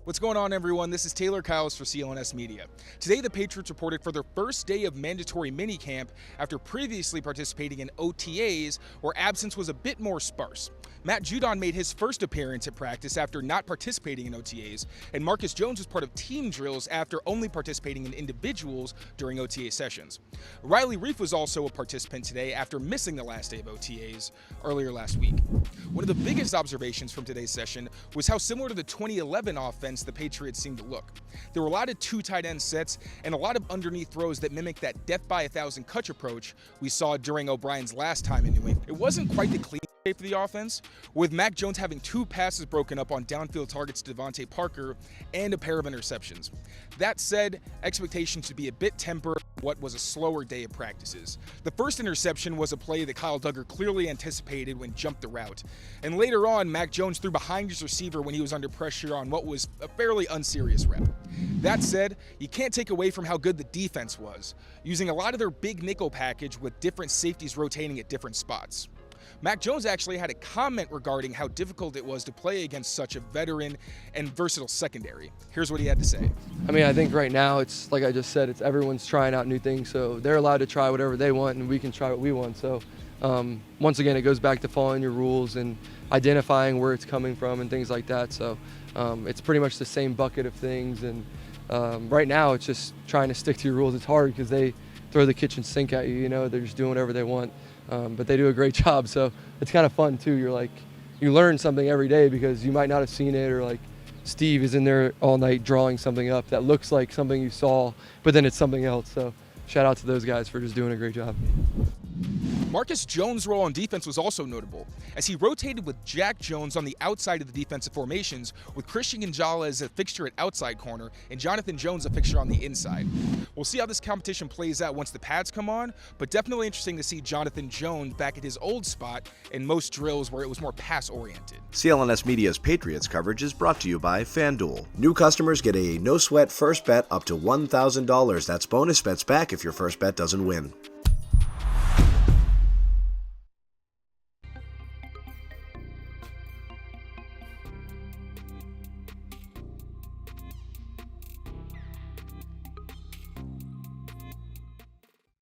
What's going on, everyone? This is Tayler Kyles for CLNS Media. Today, the Patriots reported for their first day of mandatory minicamp after previously participating in OTAs, where absence was a bit more sparse. Matt Judon made his first appearance at practice after not participating in OTAs, and Marcus Jones was part of team drills after only participating in individuals during OTA sessions. Riley Reiff was also a participant today after missing the last day of OTAs earlier last week. One of the biggest observations from today's session was how similar to the 2011 offense the Patriots seemed to look. There were a lot of two tight end sets and a lot of underneath throws that mimic that death by 1,000 cuts approach we saw during O'Brien's last time in New England. It wasn't quite the clean for the offense, with Mac Jones having two passes broken up on downfield targets to Devontae Parker and a pair of interceptions. That said, expectations should be a bit tempered what was a slower day of practices. The first interception was a play that Kyle Duggar clearly anticipated when jumped the route. And later on, Mac Jones threw behind his receiver when he was under pressure on what was a fairly unserious rep. That said, you can't take away from how good the defense was, using a lot of their big nickel package with different safeties rotating at different spots. Mac Jones actually had a comment regarding how difficult it was to play against such a veteran and versatile secondary. Here's what he had to say. I think right now it's like I just said, it's everyone's trying out new things, so they're allowed to try whatever they want and we can try what we want. So once again, it goes back to following your rules and identifying where it's coming from and things like that. So it's pretty much the same bucket of things, and right now it's just trying to stick to your rules. It's hard because they throw the kitchen sink at you, they're just doing whatever they want. But they do a great job, so it's kind of fun too. You learn something every day because you might not have seen it, or like Steve is in there all night drawing something up that looks like something you saw, but then it's something else. So shout out to those guys for just doing a great job. Marcus Jones' role on defense was also notable, as he rotated with Jack Jones on the outside of the defensive formations, with Christian Gonzalez as a fixture at outside corner and Jonathan Jones a fixture on the inside. We'll see how this competition plays out once the pads come on, but definitely interesting to see Jonathan Jones back at his old spot in most drills where it was more pass-oriented. CLNS Media's Patriots coverage is brought to you by FanDuel. New customers get a no-sweat first bet up to $1,000. That's bonus bets back if your first bet doesn't win.